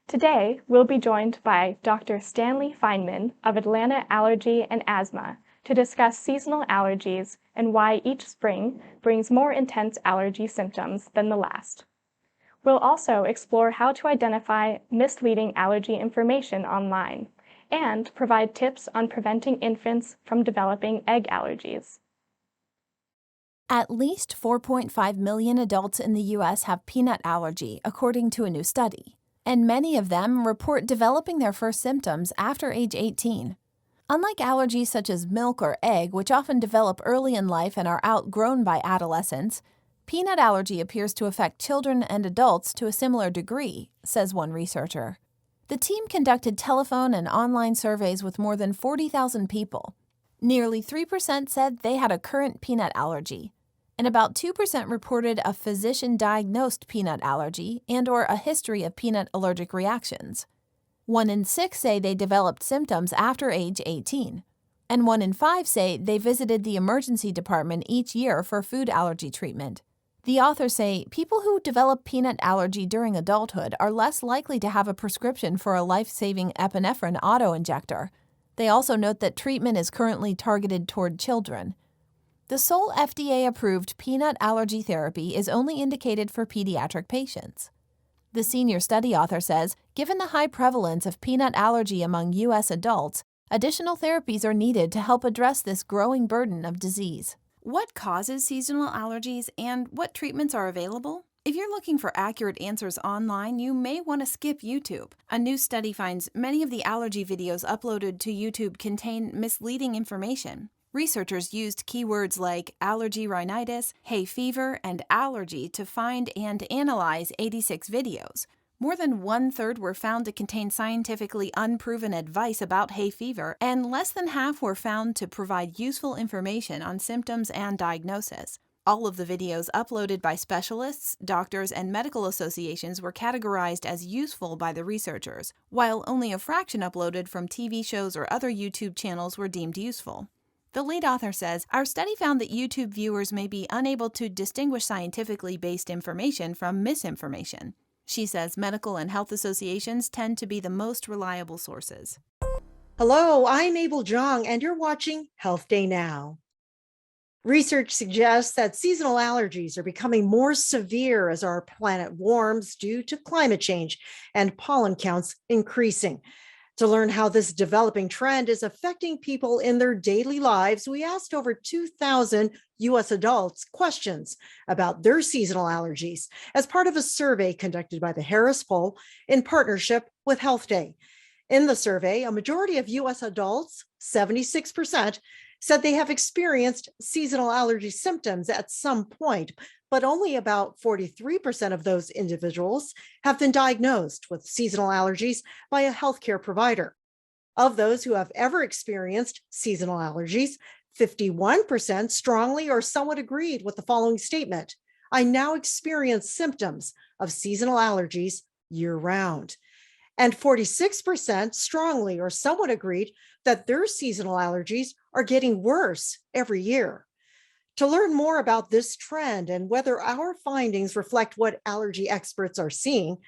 Today, we'll be joined by Dr. Stanley Feynman of Atlanta Allergy and Asthma to discuss seasonal allergies and why each spring brings more intense allergy symptoms than the last. We'll also explore how to identify misleading allergy information online and provide tips on preventing infants from developing egg allergies. At least 4.5 million adults in the U.S. have peanut allergy, according to a new study, and many of them report developing their first symptoms after age 18. Unlike allergies such as milk or egg, which often develop early in life and are outgrown by adolescents, peanut allergy appears to affect children and adults to a similar degree, says one researcher. The team conducted telephone and online surveys with more than 40,000 people. Nearly 3% said they had a current peanut allergy, and about 2% reported a physician-diagnosed peanut allergy and/or a history of peanut allergic reactions. 1 in 6 say they developed symptoms after age 18, and 1 in 5 say they visited the emergency department each year for food allergy treatment. The authors say people who develop peanut allergy during adulthood are less likely to have a prescription for a life-saving epinephrine auto-injector. They also note that treatment is currently targeted toward children. The sole FDA-approved peanut allergy therapy is only indicated for pediatric patients. The senior study author says, given the high prevalence of peanut allergy among U.S. adults, additional therapies are needed to help address this growing burden of disease. What causes seasonal allergies and what treatments are available? If you're looking for accurate answers online, you may want to skip YouTube. A new study finds many of the allergy videos uploaded to YouTube contain misleading information. Researchers used keywords like allergy rhinitis, hay fever, and allergy to find and analyze 86 videos. More than 1/3 were found to contain scientifically unproven advice about hay fever, and less than half were found to provide useful information on symptoms and diagnosis. All of the videos uploaded by specialists, doctors, and medical associations were categorized as useful by the researchers, while only a fraction uploaded from TV shows or other YouTube channels were deemed useful. The lead author says, our study found that YouTube viewers may be unable to distinguish scientifically based information from misinformation. She says medical and health associations tend to be the most reliable sources. Hello, I'm Abel Jong, and you're watching Health Day Now. Research suggests that seasonal allergies are becoming more severe as our planet warms due to climate change and pollen counts increasing. To learn how this developing trend is affecting people in their daily lives, we asked over 2,000 U.S. adults questions about their seasonal allergies as part of a survey conducted by the Harris Poll in partnership with Health Day. In the survey, a majority of U.S. adults, 76%, said they have experienced seasonal allergy symptoms at some point, but only about 43% of those individuals have been diagnosed with seasonal allergies by a healthcare provider. Of those who have ever experienced seasonal allergies, 51% strongly or somewhat agreed with the following statement: I now experience symptoms of seasonal allergies year-round. And 46% strongly or somewhat agreed that their seasonal allergies are getting worse every year. To learn more about this trend and whether our findings reflect what allergy experts are seeing,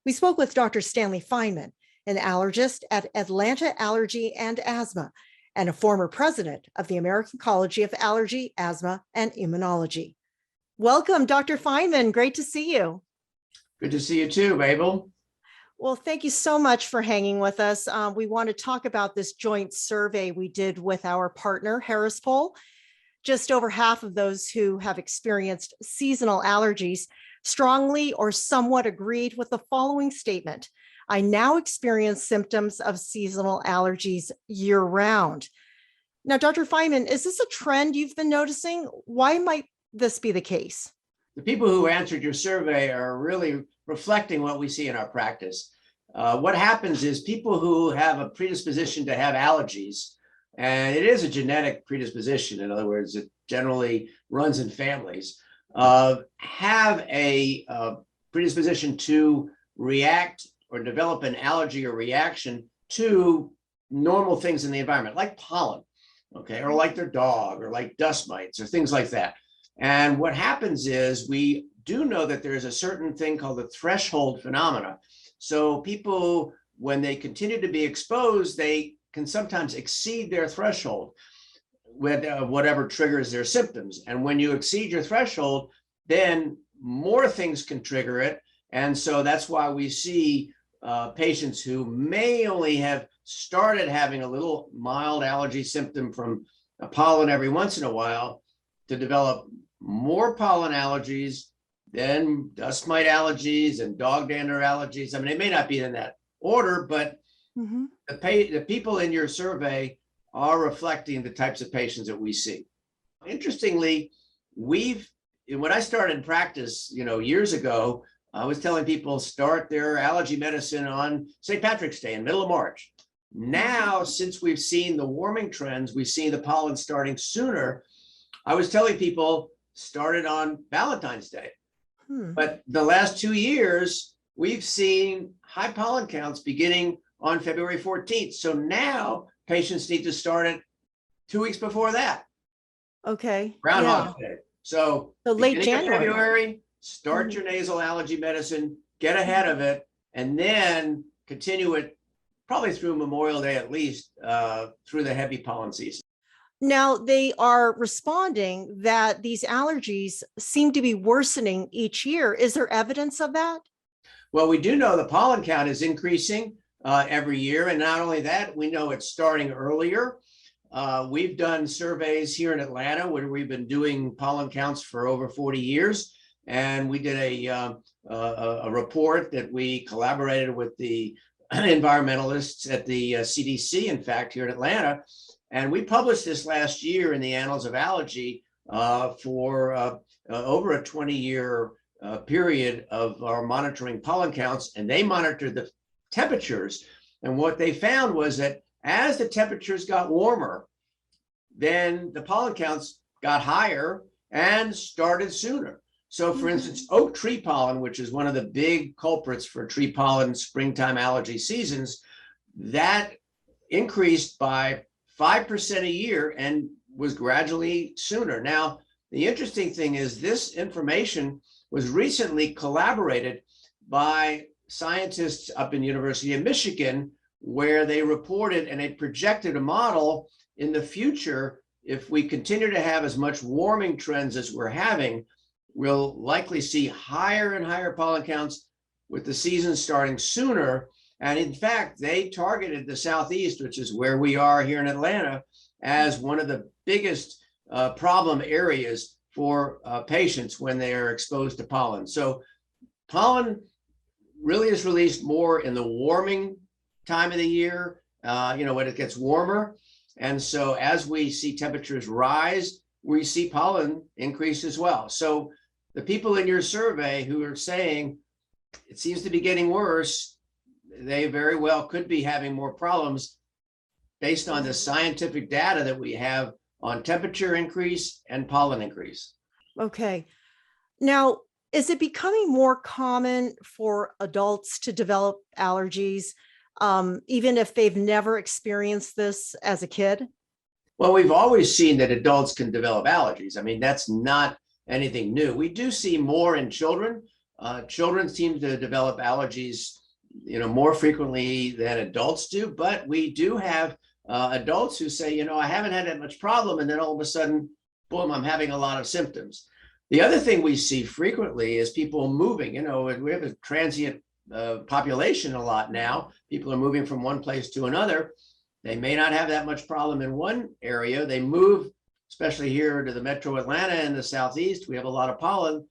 we spoke with Dr. Stanley Feynman, an allergist at Atlanta Allergy and Asthma, and a former president of the American College of Allergy, Asthma, and Immunology. Welcome, Dr. Feynman. Great to see you. Good to see you too, Mabel. Well, thank you so much for hanging with us. We want to talk about this joint survey we did with our partner, Harris Poll. Just over half of those who have experienced seasonal allergies strongly or somewhat agreed with the following statement: I now experience symptoms of seasonal allergies year-round. Now, Dr. Feynman, is this a trend you've been noticing? Why might this be the case? The people who answered your survey are really reflecting what we see in our practice. What happens is people who have a predisposition to have allergies, and it is a genetic predisposition, in other words, it generally runs in families, have a predisposition to react or develop an allergy or reaction to normal things in the environment, like pollen, okay, or like their dog, or like dust mites, or things like that. And what happens is we do know that there's a certain thing called the threshold phenomena. So people, when they continue to be exposed, they can sometimes exceed their threshold with whatever triggers their symptoms. And when you exceed your threshold, then more things can trigger it. And so that's why we see patients who may only have started having a little mild allergy symptom from a pollen every once in a while to develop more pollen allergies, then dust mite allergies and dog dander allergies. I mean, it may not be in that order, but the people in your survey are reflecting the types of patients that we see. Interestingly, when I started practice, years ago, I was telling people start their allergy medicine on St. Patrick's Day in middle of March. Now, since we've seen the warming trends, we've seen the pollen starting sooner. I was telling people start it on Valentine's Day. But the last 2 years, we've seen high pollen counts beginning on February 14th. So now patients need to start it 2 weeks before that. Okay. Groundhog Day. So late January. February, start your nasal allergy medicine, get ahead of it, and then continue it probably through Memorial Day, at least through the heavy pollen season. Now they are responding that these allergies seem to be worsening each year. Is there evidence of that? Well, we do know the pollen count is increasing every year. And not only that, we know it's starting earlier. We've done surveys here in Atlanta where we've been doing pollen counts for over 40 years. And we did a report that we collaborated with the environmentalists at the CDC, in fact, here in Atlanta. And we published this last year in the Annals of Allergy for over a 20-year period of our monitoring pollen counts. And they monitored the temperatures. And what they found was that as the temperatures got warmer, then the pollen counts got higher and started sooner. So for instance, oak tree pollen, which is one of the big culprits for tree pollen springtime allergy seasons, that increased by 5% a year and was gradually sooner. Now, the interesting thing is this information was recently collaborated by scientists up in University of Michigan, where they reported and they projected a model in the future. If we continue to have as much warming trends as we're having, we'll likely see higher and higher pollen counts with the season starting sooner. And in fact, they targeted the Southeast, which is where we are here in Atlanta, as one of the biggest problem areas for patients when they are exposed to pollen. So pollen really is released more in the warming time of the year, when it gets warmer. And so as we see temperatures rise, we see pollen increase as well. So the people in your survey who are saying it seems to be getting worse, they very well could be having more problems based on the scientific data that we have on temperature increase and pollen increase. Okay. Now, is it becoming more common for adults to develop allergies, even if they've never experienced this as a kid? Well, we've always seen that adults can develop allergies. I mean, that's not anything new. We do see more in children. Children seem to develop allergies more frequently than adults do, but we do have adults who say, I haven't had that much problem, and then all of a sudden, boom, I'm having a lot of symptoms. The other thing we see frequently is people moving. We have a transient population a lot now. People are moving from one place to another. They may not have that much problem in one area. They move, especially here to the metro Atlanta and the Southeast. We have a lot of pollen.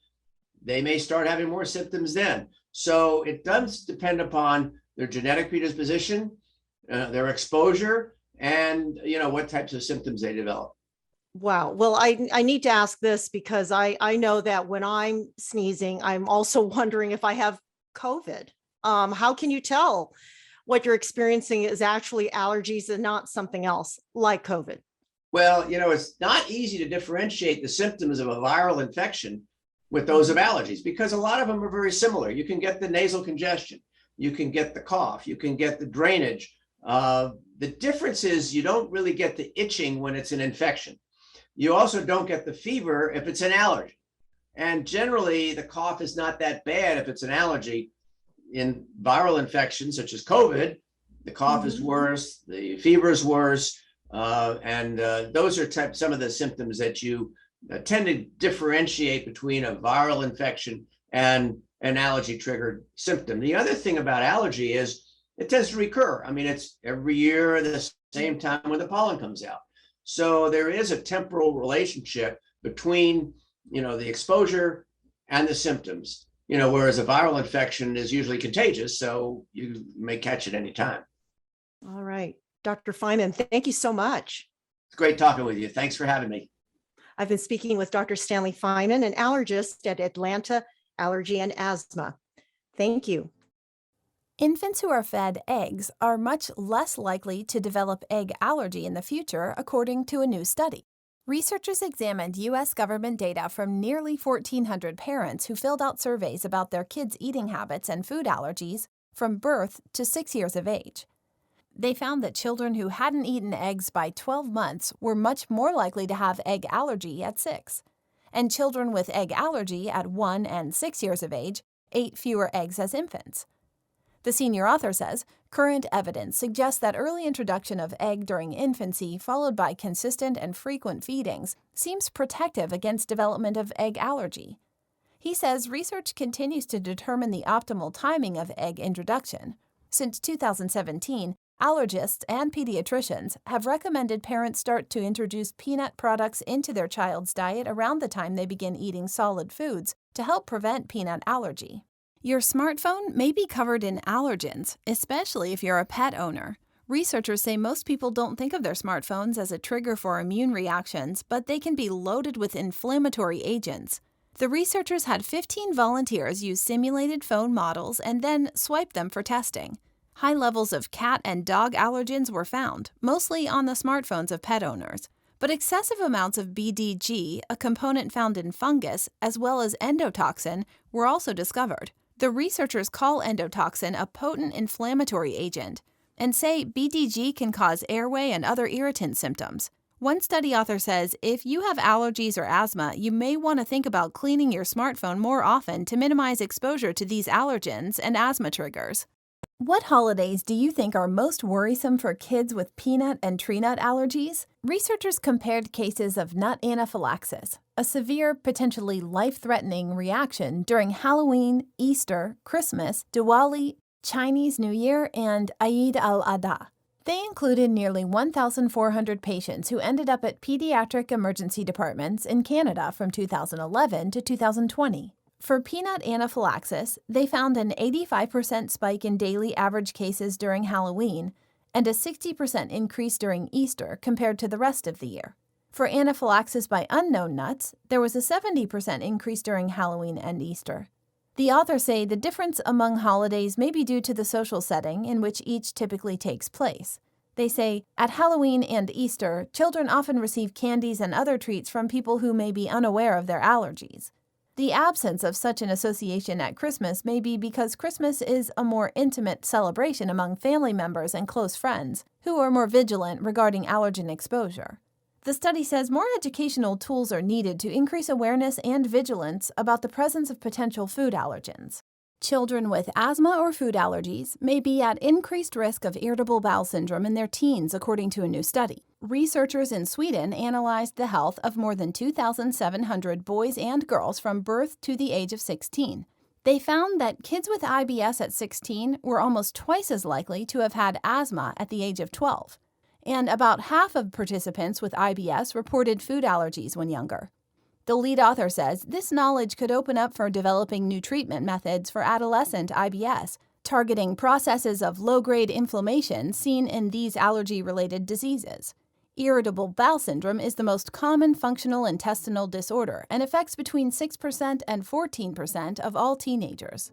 They may start having more symptoms then. So it does depend upon their genetic predisposition, their exposure, and what types of symptoms they develop. Wow. Well, I need to ask this because I know that when I'm sneezing, I'm also wondering if I have COVID. How can you tell what you're experiencing is actually allergies and not something else like COVID? Well, it's not easy to differentiate the symptoms of a viral infection with those of allergies because a lot of them are very similar. You can get the nasal congestion, you can get the cough, you can get the drainage. The difference is you don't really get the itching when it's an infection. You also don't get the fever if it's an allergy. And generally, the cough is not that bad if it's an allergy. In viral infections such as COVID, the cough is worse, the fever is worse, and those are some of the symptoms that you tend to differentiate between a viral infection and an allergy triggered symptom. The other thing about allergy is it tends to recur. I mean, it's every year at the same time when the pollen comes out. So there is a temporal relationship between, the exposure and the symptoms, whereas a viral infection is usually contagious, so you may catch it anytime. All right. Dr. Fineman, thank you so much. It's great talking with you. Thanks for having me. I've been speaking with Dr. Stanley Fineman, an allergist at Atlanta Allergy and Asthma. Thank you. Infants who are fed eggs are much less likely to develop egg allergy in the future, according to a new study. Researchers examined U.S. government data from nearly 1,400 parents who filled out surveys about their kids' eating habits and food allergies from birth to 6 years of age. They found that children who hadn't eaten eggs by 12 months were much more likely to have egg allergy at 6. And children with egg allergy at 1 and 6 years of age ate fewer eggs as infants. The senior author says, current evidence suggests that early introduction of egg during infancy followed by consistent and frequent feedings seems protective against development of egg allergy. He says research continues to determine the optimal timing of egg introduction. Since 2017, allergists and pediatricians have recommended parents start to introduce peanut products into their child's diet around the time they begin eating solid foods to help prevent peanut allergy. Your smartphone may be covered in allergens, especially if you're a pet owner. Researchers say most people don't think of their smartphones as a trigger for immune reactions, but they can be loaded with inflammatory agents. The researchers had 15 volunteers use simulated phone models and then swipe them for testing. High levels of cat and dog allergens were found, mostly on the smartphones of pet owners. But excessive amounts of BDG, a component found in fungus, as well as endotoxin, were also discovered. The researchers call endotoxin a potent inflammatory agent and say BDG can cause airway and other irritant symptoms. One study author says if you have allergies or asthma, you may want to think about cleaning your smartphone more often to minimize exposure to these allergens and asthma triggers. What holidays do you think are most worrisome for kids with peanut and tree nut allergies? Researchers compared cases of nut anaphylaxis, a severe, potentially life-threatening reaction during Halloween, Easter, Christmas, Diwali, Chinese New Year, and Eid al-Adha. They included nearly 1,400 patients who ended up at pediatric emergency departments in Canada from 2011 to 2020. For peanut anaphylaxis, they found an 85% spike in daily average cases during Halloween and a 60% increase during Easter compared to the rest of the year. For anaphylaxis by unknown nuts, there was a 70% increase during Halloween and Easter. The authors say the difference among holidays may be due to the social setting in which each typically takes place. They say, at Halloween and Easter, children often receive candies and other treats from people who may be unaware of their allergies. The absence of such an association at Christmas may be because Christmas is a more intimate celebration among family members and close friends, who are more vigilant regarding allergen exposure. The study says more educational tools are needed to increase awareness and vigilance about the presence of potential food allergens. Children with asthma or food allergies may be at increased risk of irritable bowel syndrome in their teens, according to a new study. Researchers in Sweden analyzed the health of more than 2,700 boys and girls from birth to the age of 16. They found that kids with IBS at 16 were almost twice as likely to have had asthma at the age of 12. And about half of participants with IBS reported food allergies when younger. The lead author says this knowledge could open up for developing new treatment methods for adolescent IBS, targeting processes of low-grade inflammation seen in these allergy-related diseases. Irritable bowel syndrome is the most common functional intestinal disorder and affects between 6% and 14% of all teenagers.